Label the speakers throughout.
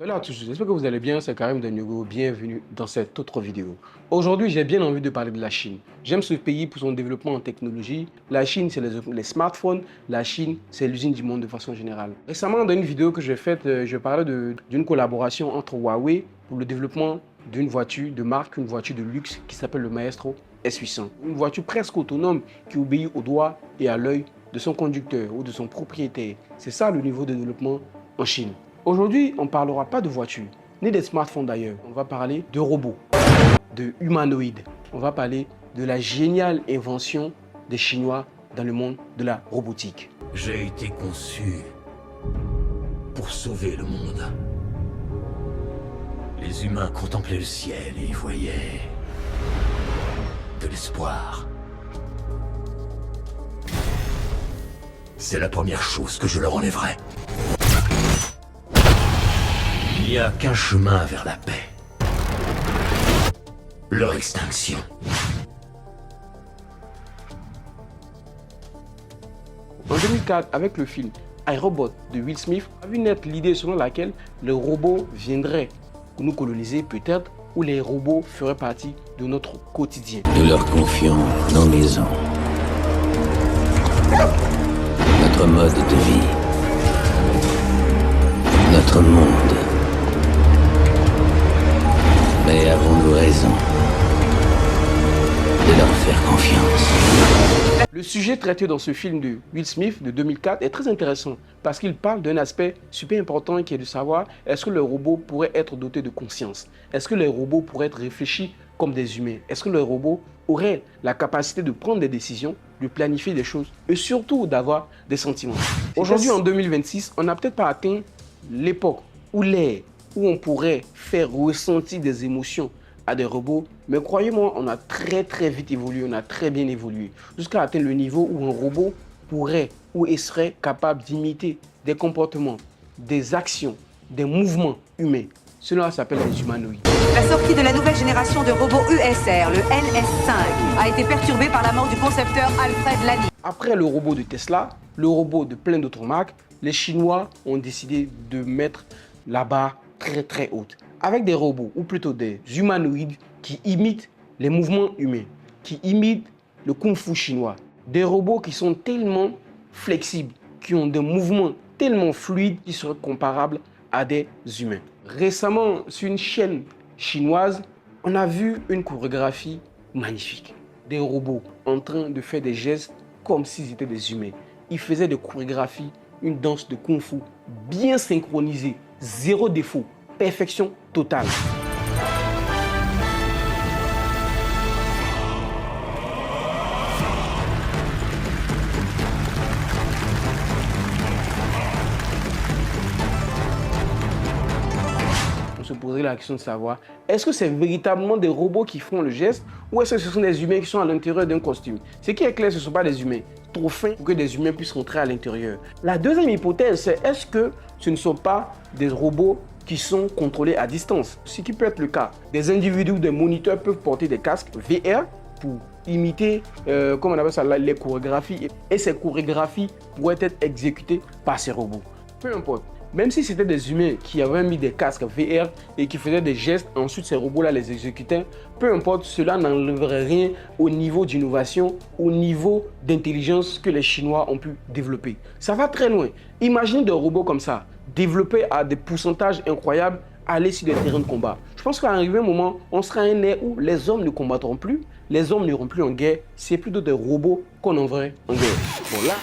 Speaker 1: Salut à tous, j'espère que vous allez bien, c'est Karim Daniego, bienvenue dans cette autre vidéo. Aujourd'hui, j'ai bien envie de parler de la Chine. J'aime ce pays pour son développement en technologie. La Chine, c'est les smartphones. La Chine, c'est l'usine du monde de façon générale. Récemment, dans une vidéo que j'ai faite, je parlais d'une collaboration entre Huawei pour le développement d'une voiture de marque, une voiture de luxe qui s'appelle le Maestro S800. Une voiture presque autonome qui obéit au doigt et à l'œil de son conducteur ou de son propriétaire. C'est ça le niveau de développement en Chine. Aujourd'hui, on ne parlera pas de voitures, ni des smartphones d'ailleurs. On va parler de robots, de humanoïdes. On va parler de la géniale invention des Chinois dans le monde de la robotique.
Speaker 2: J'ai été conçu pour sauver le monde. Les humains contemplaient le ciel et y voyaient de l'espoir. C'est la première chose que je leur enlèverai. Il n'y a qu'un chemin vers la paix. Leur extinction.
Speaker 1: En 2004, avec le film iRobot de Will Smith, a vu naître l'idée selon laquelle les robots viendraient nous coloniser peut-être, ou les robots feraient partie de notre quotidien.
Speaker 2: Nous leur confions nos maisons, notre mode de vie, notre monde. Mais avons-nous raison de leur faire confiance?
Speaker 1: Le sujet traité dans ce film de Will Smith de 2004 est très intéressant parce qu'il parle d'un aspect super important qui est de savoir est-ce que les robots pourraient être dotés de conscience? Est-ce que les robots pourraient être réfléchis comme des humains? Est-ce que les robots auraient la capacité de prendre des décisions, de planifier des choses et surtout d'avoir des sentiments? Aujourd'hui, en 2026, on n'a peut-être pas atteint l'époque ou l'ère où on pourrait faire ressentir des émotions à des robots, mais croyez-moi, on a très vite évolué, on a très bien évolué, jusqu'à atteindre le niveau où un robot pourrait ou serait capable d'imiter des comportements, des actions, des mouvements humains. Cela s'appelle les humanoïdes.
Speaker 3: La sortie de la nouvelle génération de robots USR, le NS5, a été perturbée par la mort du concepteur Alfred Lamy.
Speaker 1: Après le robot de Tesla, le robot de plein d'autres marques, les Chinois ont décidé de mettre la barre très haute. Avec des robots, ou plutôt des humanoïdes qui imitent les mouvements humains, qui imitent le kung-fu chinois. Des robots qui sont tellement flexibles, qui ont des mouvements tellement fluides qui seraient comparables à des humains. Récemment, sur une chaîne chinoise, on a vu une chorégraphie magnifique. Des robots en train de faire des gestes comme s'ils étaient des humains. Ils faisaient des chorégraphies, une danse de kung-fu bien synchronisée, zéro défaut, perfection totale. On se poserait la question de savoir, est-ce que c'est véritablement des robots qui font le geste ou est-ce que ce sont des humains qui sont à l'intérieur d'un costume? Ce qui est clair, ce ne sont pas des humains trop fins pour que des humains puissent rentrer à l'intérieur. La deuxième hypothèse, c'est est-ce que ce ne sont pas des robots qui sont contrôlés à distance? Ce qui peut être le cas. Des individus ou des moniteurs peuvent porter des casques VR pour imiter, comment on appelle ça, les chorégraphies. Et ces chorégraphies pourraient être exécutées par ces robots. Peu importe. Même si c'était des humains qui avaient mis des casques VR et qui faisaient des gestes, ensuite ces robots-là les exécutaient, peu importe, cela n'enlèverait rien au niveau d'innovation, au niveau d'intelligence que les Chinois ont pu développer. Ça va très loin. Imaginez des robots comme ça, développés à des pourcentages incroyables, aller sur des terrains de combat. Je pense qu'à un moment, on sera à un ère où les hommes ne combattront plus, les hommes n'iront plus en guerre, c'est plutôt des robots qu'on enverrait en guerre. Bon là...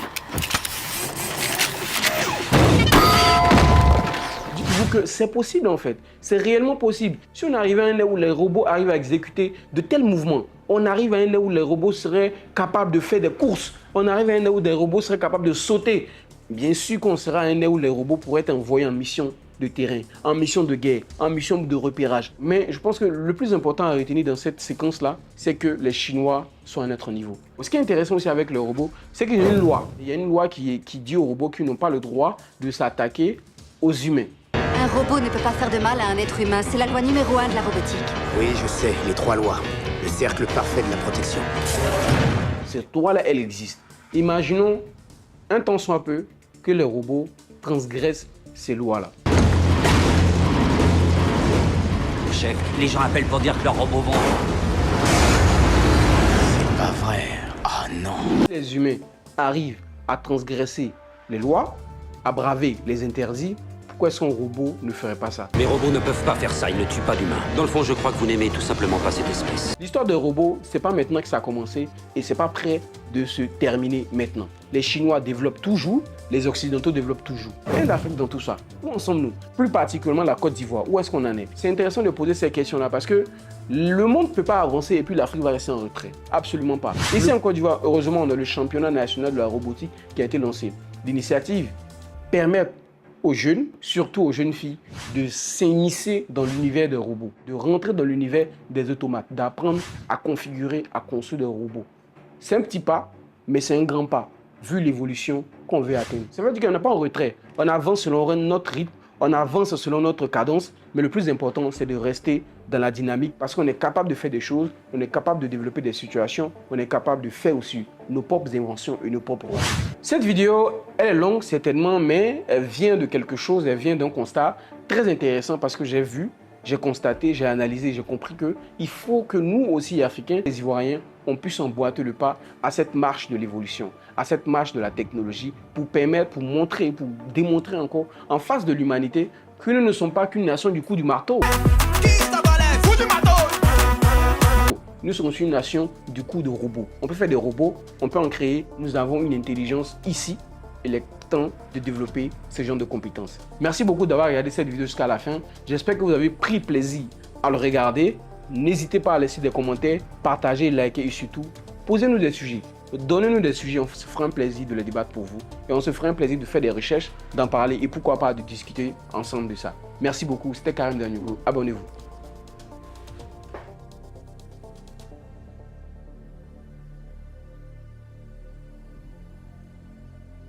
Speaker 1: que c'est possible en fait, c'est réellement possible. Si on arrive à un ère où les robots arrivent à exécuter de tels mouvements, on arrive à un ère où les robots seraient capables de faire des courses, on arrive à un ère où des robots seraient capables de sauter, bien sûr qu'on sera à un ère où les robots pourraient être envoyés en mission de terrain, en mission de guerre, en mission de repérage. Mais je pense que le plus important à retenir dans cette séquence-là, c'est que les Chinois sont à notre niveau. Ce qui est intéressant aussi avec les robots, c'est qu'il y a une loi. Il y a une loi qui dit aux robots qu'ils n'ont pas le droit de s'attaquer aux humains.
Speaker 4: Un robot ne peut pas faire de mal à un être humain, c'est la loi numéro 1 de la robotique.
Speaker 5: Oui, je sais, les 3 lois. Le cercle parfait de la protection.
Speaker 1: Cette loi-là, elle existe. Imaginons un temps soit peu que les robots transgressent ces lois-là.
Speaker 6: chef. Les gens appellent pour dire que leurs robots vont...
Speaker 5: C'est pas vrai. Ah non.
Speaker 1: Les humains arrivent à transgresser les lois, à braver les interdits. Pourquoi est-ce qu'un robot ne ferait pas ça?
Speaker 6: Mes robots ne peuvent pas faire ça, ils ne tuent pas d'humains. Dans le fond, je crois que vous n'aimez tout simplement pas cette espèce.
Speaker 1: L'histoire des robots, c'est pas maintenant que ça a commencé et c'est pas prêt de se terminer maintenant. Les Chinois développent toujours, les Occidentaux développent toujours. Et l'Afrique dans tout ça, où en sommes-nous? Plus particulièrement la Côte d'Ivoire, où est-ce qu'on en est? C'est intéressant de poser ces questions-là parce que le monde ne peut pas avancer et puis l'Afrique va rester en retrait. Absolument pas. Ici en Côte d'Ivoire, heureusement, on a le championnat national de la robotique qui a été lancé. L'initiative permet aux jeunes, surtout aux jeunes filles, de s'immiscer dans l'univers des robots, de rentrer dans l'univers des automates, d'apprendre à configurer, à construire des robots. C'est un petit pas, mais c'est un grand pas, vu l'évolution qu'on veut atteindre. Ça veut dire qu'on n'est pas en retrait. On avance selon notre rythme, on avance selon notre cadence, mais le plus important, c'est de rester dans la dynamique parce qu'on est capable de faire des choses, on est capable de développer des situations, on est capable de faire aussi nos propres inventions et nos propres rôles. Cette vidéo, elle est longue certainement, mais elle vient de quelque chose, elle vient d'un constat très intéressant parce que j'ai vu, j'ai constaté, j'ai analysé, j'ai compris qu'il faut que nous aussi, Africains, les Ivoiriens, on puisse emboîter le pas à cette marche de l'évolution, à cette marche de la technologie pour permettre, pour montrer, pour démontrer encore en face de l'humanité que nous ne sommes pas qu'une nation du coup du marteau. Nous sommes une nation du coup de robots. On peut faire des robots, on peut en créer. Nous avons une intelligence ici. Il est temps de développer ce genre de compétences. Merci beaucoup d'avoir regardé cette vidéo jusqu'à la fin. J'espère que vous avez pris plaisir à le regarder. N'hésitez pas à laisser des commentaires, partager, liker et surtout, posez-nous des sujets. Donnez-nous des sujets, on se fera un plaisir de les débattre pour vous. Et on se fera un plaisir de faire des recherches, d'en parler et pourquoi pas de discuter ensemble de ça. Merci beaucoup, c'était Karim Daniou. Abonnez-vous.